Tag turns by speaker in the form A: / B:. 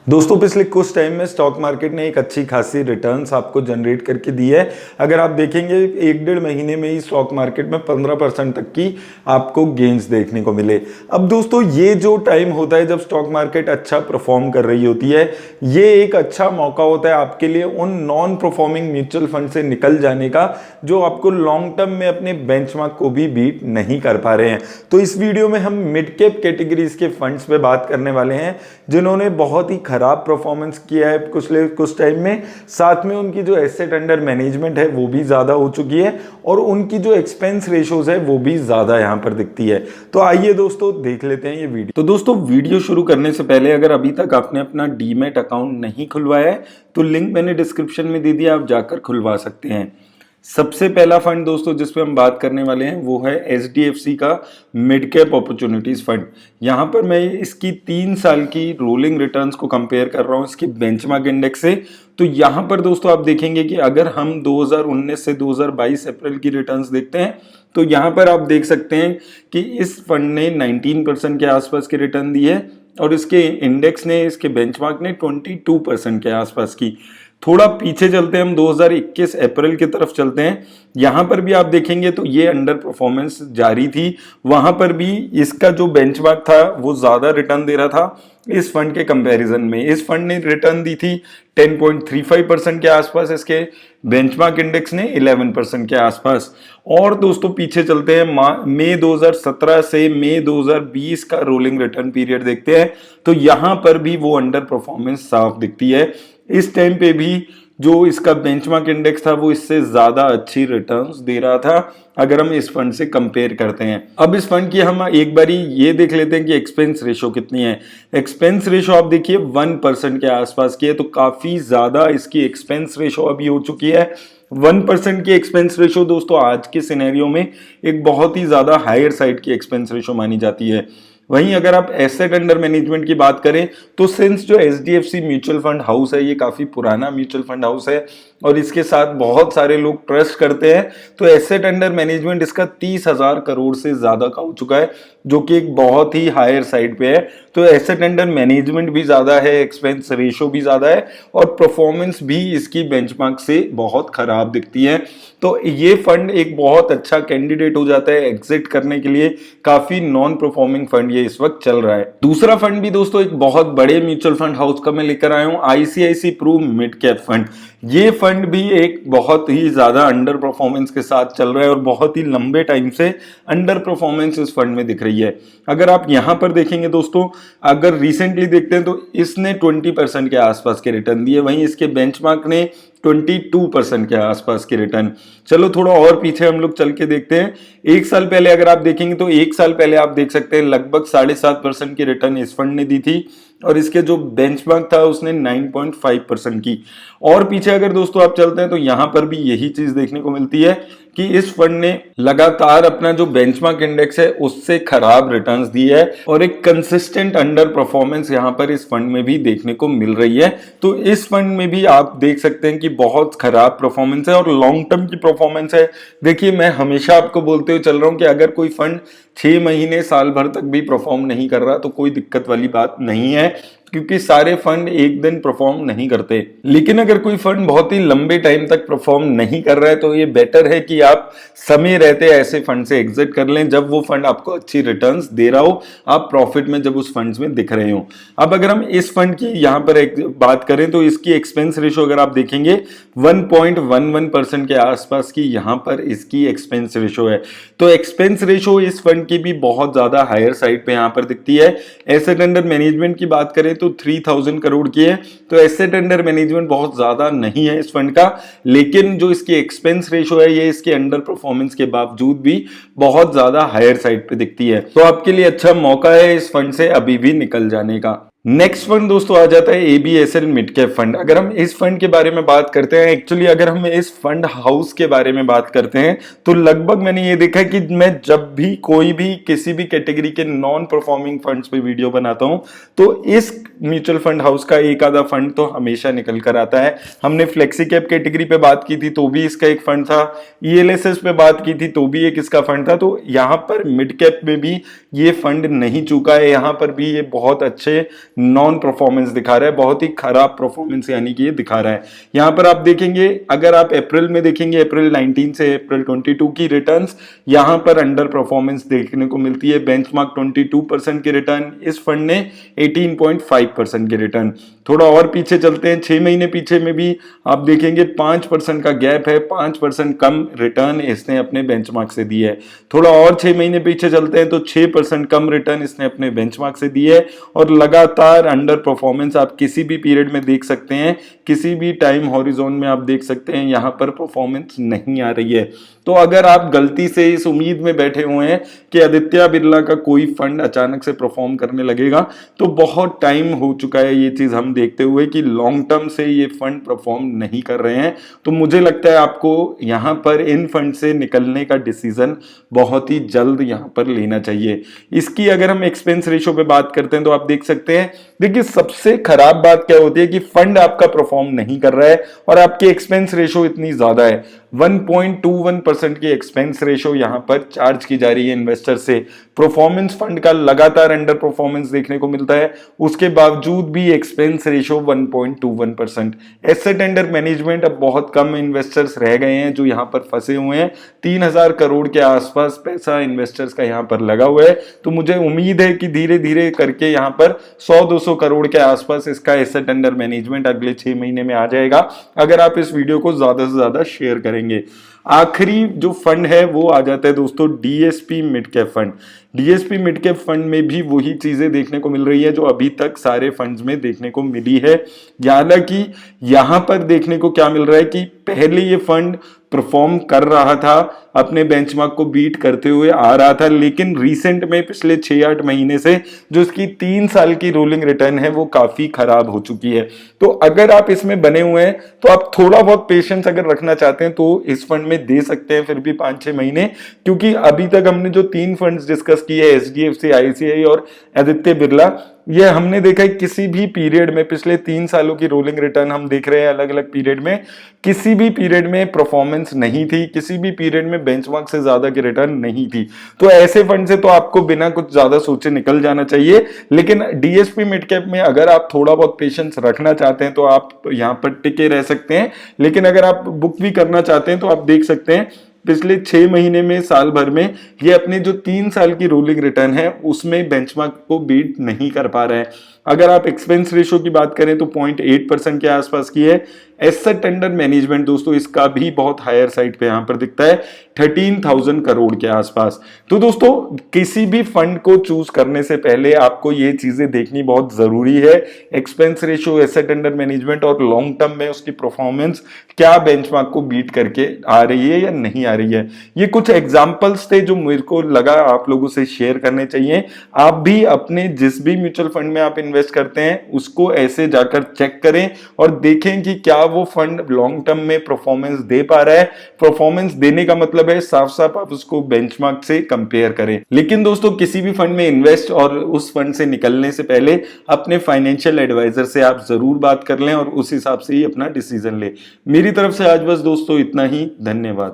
A: दोस्तों पिछले कुछ टाइम में स्टॉक मार्केट ने एक अच्छी खासी रिटर्न्स आपको जनरेट करके दी है। अगर आप देखेंगे 1-1.5 महीने में ही स्टॉक मार्केट में 15% तक की आपको गेन्स देखने को मिले। अब दोस्तों ये जो टाइम होता है जब स्टॉक मार्केट अच्छा परफॉर्म कर रही होती है, ये एक अच्छा मौका होता है आपके लिए उन नॉन परफॉर्मिंग म्यूचुअल फंड से निकल जाने का जो आपको लॉन्ग टर्म में अपने बेंचमार्क को भी बीट नहीं कर पा रहे हैं। तो इस वीडियो में हम मिड कैप कैटेगरीज के फंड्स पे बात करने वाले हैं जिन्होंने बहुत ही खराब परफॉर्मेंस किया है कुछ टाइम में, साथ में उनकी जो एसेट अंडर मैनेजमेंट है वो भी ज्यादा हो चुकी है और उनकी जो एक्सपेंस रेशोज है वो भी ज्यादा यहां पर दिखती है। तो आइए दोस्तों देख लेते हैं ये वीडियो। तो दोस्तों वीडियो शुरू करने से पहले अगर अभी तक आपने अपना डीमैट अकाउंट नहीं खुलवाया है तो लिंक मैंने डिस्क्रिप्शन में दे दिया, आप जाकर खुलवा सकते हैं। सबसे पहला फंड दोस्तों जिस पे हम बात करने वाले हैं वो है एचडीएफसी का मिड कैप अपॉर्चुनिटीज फंड। यहाँ पर मैं इसकी 3 साल की रोलिंग रिटर्न्स को कंपेयर कर रहा हूँ इसके बेंचमार्क इंडेक्स से। तो यहाँ पर दोस्तों आप देखेंगे कि अगर हम 2019 से 2022 अप्रैल की रिटर्न्स देखते हैं तो यहाँ पर आप देख सकते हैं कि इस फंड ने 19% के आसपास की रिटर्न दी है और इसके इंडेक्स ने, इसके बेंचमार्क ने 22% के आसपास की। थोड़ा पीछे चलते हैं हम 2021 अप्रैल की तरफ चलते हैं, यहां पर भी आप देखेंगे तो ये अंडर परफॉर्मेंस जारी थी। वहां पर भी इसका जो बेंचमार्क था वो ज्यादा रिटर्न दे रहा था इस फंड के कंपैरिजन में। इस फंड ने रिटर्न दी थी 10.35% के आसपास, इसके बेंचमार्क इंडेक्स ने 11% के आसपास। और दोस्तों पीछे चलते हैं, मई 2017 से मई 2020 का रोलिंग रिटर्न पीरियड देखते हैं तो यहां पर भी वो अंडर परफॉर्मेंस साफ दिखती है। इस टाइम पे भी जो इसका बेंचमार्क इंडेक्स था वो इससे ज्यादा अच्छी रिटर्न्स दे रहा था अगर हम इस फंड से कंपेयर करते हैं। अब इस फंड की हम एक बारी ये देख लेते हैं कि एक्सपेंस रेशो कितनी है। एक्सपेंस रेशो आप देखिए 1% के आसपास की है, तो काफी ज्यादा इसकी एक्सपेंस रेशो अभी हो चुकी है। 1% की एक्सपेंस रेशो दोस्तों आज के सिनेरियो में एक बहुत ही ज्यादा हायर साइड की एक्सपेंस रेशो मानी जाती है। वहीं अगर आप एसेट अंडर मैनेजमेंट की बात करें तो सिंस जो एचडीएफसी म्यूचुअल फंड हाउस है ये काफी पुराना म्यूचुअल फंड हाउस है और इसके साथ बहुत सारे लोग ट्रस्ट करते हैं, तो एसेट अंडर मैनेजमेंट इसका 30,000 करोड़ से ज्यादा का हो चुका है जो कि एक बहुत ही हायर साइड पे है। तो एसेट अंडर मैनेजमेंट भी ज्यादा है, एक्सपेंस रेशो भी ज्यादा है और परफॉर्मेंस भी इसकी बेंचमार्क से बहुत खराब दिखती है। तो ये फंड एक बहुत अच्छा कैंडिडेट हो जाता है एग्जिट करने के लिए। काफी नॉन परफॉर्मिंग फंड ये इस वक्त चल रहा है। दूसरा फंड भी दोस्तों एक बहुत बड़े म्यूचुअल फंड हाउस का मैं लेकर आया हूं, ICICI Pru mid cap fund. ये फंड भी एक बहुत ही ज्यादा अंडर परफॉर्मेंस के साथ चल रहा है और बहुत ही लंबे टाइम से अंडर परफॉर्मेंस इस फंड में दिख रही है। अगर आप यहां पर देखेंगे दोस्तों, अगर रिसेंटली देखते हैं तो इसने 20% के आसपास के रिटर्न दिए, वहीं इसके बेंचमार्क ने 22% के आसपास की रिटर्न। चलो थोड़ा और पीछे हम लोग चल के देखते हैं। एक साल पहले अगर आप देखेंगे तो एक साल पहले आप देख सकते हैं लगभग 7.5% की रिटर्न इस फंड ने दी थी और इसके जो बेंचमार्क था उसने 9.5% की। और पीछे अगर दोस्तों आप चलते हैं तो यहां पर भी यही चीज देखने को मिलती है कि इस फंड ने लगातार अपना जो बेंचमार्क इंडेक्स है उससे खराब रिटर्न्स दी है और एक कंसिस्टेंट अंडर परफॉर्मेंस यहां पर इस फंड में भी देखने को मिल रही है। तो इस फंड में भी आप देख सकते हैं कि बहुत खराब परफॉर्मेंस है और लॉन्ग टर्म की परफॉर्मेंस है। देखिए मैं हमेशा आपको बोलते हुए चल रहा हूं कि अगर कोई फंड 6 महीने साल भर तक भी परफॉर्म नहीं कर रहा तो कोई दिक्कत वाली बात नहीं है, क्योंकि सारे फंड एक दिन परफॉर्म नहीं करते। लेकिन अगर कोई फंड बहुत ही लंबे टाइम तक परफॉर्म नहीं कर रहा है तो ये बेटर है कि आप समय रहते ऐसे फंड से एग्जिट कर लें जब वो फंड आपको अच्छी रिटर्न्स दे रहा हो, आप प्रॉफिट में जब उस फंड्स में दिख रहे हो। अब अगर हम इस फंड की यहां पर एक बात करें तो इसकी एक्सपेंस रेशो अगर आप देखेंगे 1.11% के आसपास की यहां पर इसकी एक्सपेंस रेशो है। तो एक्सपेंस रेशो इस फंड की भी बहुत ज्यादा हायर साइड पे यहां पर दिखती है। एसेट अंडर मैनेजमेंट की बात करें तो 3000 करोड़ की है, तो एसेट अंडर मैनेजमेंट बहुत ज्यादा नहीं है इस फंड का, लेकिन जो इसकी एक्सपेंस रेशो है ये इसके अंडर परफॉर्मेंस के बावजूद भी बहुत ज्यादा हायर साइड पे दिखती है। तो आपके लिए अच्छा मौका है इस फंड से अभी भी निकल जाने का। नेक्स्ट फंड दोस्तों आ जाता है एबीएसएल मिड कैप फंड। अगर हम इस फंड के बारे में बात करते हैं, एक्चुअली अगर हम इस फंड हाउस के बारे में बात करते हैं तो लगभग मैंने ये देखा कि मैं जब भी कोई भी किसी भी कैटेगरी के नॉन परफॉर्मिंग फंड्स पे वीडियो बनाता हूं तो इस म्यूचुअल फंड हाउस का एक आधा फंड तो हमेशा निकल कर आता है। हमने फ्लेक्सी कैप कैटेगरी पे बात की थी तो भी इसका एक फंड था, ईएलएसएस पे बात की थी तो भी एक इसका फंड था। तो यहाँ पर मिड कैप में भी ये फंड नहीं चूका है, यहाँ पर भी ये बहुत अच्छे नॉन परफॉर्मेंस दिखा रहा है, बहुत ही खराब परफॉर्मेंस यानी कि ये दिखा रहा है। यहाँ पर आप देखेंगे, अगर आप अप्रैल में देखेंगे, अप्रैल 19 से अप्रैल 22 की रिटर्न्स, यहाँ पर अंडर परफॉर्मेंस देखने को मिलती है। बेंचमार्क 22% के रिटर्न, इस फंड ने 18.5% के रिटर्न। थोड़ा और पीछे चलते हैं, 6 महीने पीछे में भी आप देखेंगे 5% का गैप है, 5% कम रिटर्न इसने अपने बेंचमार्क से दी है। थोड़ा और 6 महीने पीछे चलते हैं तो 6% कम रिटर्न इसने अपने बेंचमार्क से दी है, और लगातार अंडर परफॉर्मेंस आप किसी भी पीरियड में देख सकते हैं, किसी भी टाइम हॉरिजॉन में आप देख सकते हैं, यहां पर परफॉर्मेंस नहीं आ रही है। तो अगर आप गलती से इस उम्मीद में बैठे हुए हैं कि आदित्य बिरला का कोई फंड अचानक से परफॉर्म करने लगेगा, तो बहुत टाइम हो चुका है ये चीज हम देखते हुए कि लॉन्ग टर्म से ये फंड परफॉर्म नहीं कर रहे हैं। तो मुझे लगता है आपको यहां पर इन फंड से निकलने का डिसीजन बहुत ही जल्द यहां पर लेना चाहिए। इसकी अगर हम एक्सपेंस रेशो पे बात करते हैं तो आप देख सकते हैं, देखिए सबसे खराब बात क्या होती है कि फंड आपका परफॉर्म नहीं कर रहा है और आपकी एक्सपेंस रेशो इतनी ज्यादा है। 1.21% की एक्सपेंस रेशो यहां पर चार्ज की जा रही है इन्वेस्टर से। परफॉर्मेंस फंड का लगातार अंडर परफॉर्मेंस देखने को मिलता है, उसके बावजूद भी expense ratio 1.21%। Asset under management, अब बहुत कम इन्वेस्टर्स रह गए हैं जो यहां पर फंसे हुए हैं। 3000 करोड़ के आसपास पैसा इन्वेस्टर्स का यहां पर लगा हुआ है। तो मुझे उम्मीद है कि धीरे धीरे करके यहां पर 100-200 करोड़ के आसपास इसका एसेट अंडर मैनेजमेंट अगले 6 महीने में आ जाएगा, अगर आप इस वीडियो को ज्यादा से ज्यादा शेयर करेंगे। आखिरी जो फंड है वो आ जाता है दोस्तों DSP mid cap fund. DSP mid cap fund में भी वही चीजें देखने को मिल रही है जो अभी तक सारे फंड्स में देखने को मिली है। हालांकि यहां पर देखने को क्या मिल रहा है कि पहले ये फंड परफॉर्म कर रहा था, अपने बेंचमार्क को बीट करते हुए आ रहा था, लेकिन रिसेंट में पिछले 6-8 महीने से जो इसकी 3 साल की रोलिंग रिटर्न है वो काफी खराब हो चुकी है। तो अगर आप इसमें बने हुए हैं तो आप थोड़ा बहुत पेशेंस अगर रखना चाहते हैं तो इस फंड में दे सकते हैं फिर भी 5-6 महीने, क्योंकि अभी तक हमने जो 3 फंड्स डिस्कस किए, एचडीएफसी, आईसीआई और आदित्य बिरला, ये हमने देखा है किसी भी पीरियड में, पिछले 3 सालों की रोलिंग रिटर्न हम देख रहे हैं अलग अलग पीरियड में, किसी भी पीरियड में परफॉर्मेंस नहीं थी, किसी भी पीरियड में बेंचमार्क से ज्यादा की रिटर्न नहीं थी। तो ऐसे फंड से तो आपको बिना कुछ ज्यादा सोचे निकल जाना चाहिए। लेकिन डीएसपी मिड कैप में अगर आप थोड़ा बहुत पेशेंस रखना चाहते हैं तो आप यहां पर टिके रह सकते हैं। लेकिन अगर आप बुक भी करना चाहते हैं तो आप देख सकते हैं पिछले 6 महीने में, साल भर में ये अपने जो 3 साल की रोलिंग रिटर्न है उसमें बेंचमार्क को बीट नहीं कर पा रहे हैं। अगर आप एक्सपेंस रेशो की बात करें तो 0.8% के आसपास की है। एसेट अंडर मैनेजमेंट दोस्तों इसका भी बहुत हायर साइड पे यहां पर दिखता है, 13,000 करोड़ के आसपास। तो दोस्तों किसी भी फंड को चूज करने से पहले आपको ये चीजें देखनी बहुत जरूरी है, expense ratio, asset under management और लॉन्ग टर्म में उसकी परफॉर्मेंस क्या बेंचमार्क को बीट करके आ रही है या नहीं आ रही है। ये कुछ एग्जांपल्स थे जो मेरे को लगा आप लोगों से शेयर करने चाहिए। आप भी अपने जिस भी म्यूचुअल फंड में आप इन्वेस्ट करते हैं उसको ऐसे जाकर चेक करें और देखें कि क्या वो फंड लॉन्ग टर्म में परफॉर्मेंस दे पा रहा है। परफॉर्मेंस देने का मतलब है साफ साफ आप उसको बेंचमार्क से कंपेयर करें। लेकिन दोस्तों किसी भी फंड में इन्वेस्ट और उस फंड से निकलने से पहले अपने फाइनेंशियल एडवाइजर से आप जरूर बात कर लें और उस हिसाब से ही अपना डिसीजन लें। मेरी तरफ से आज बस दोस्तों इतना ही, धन्यवाद।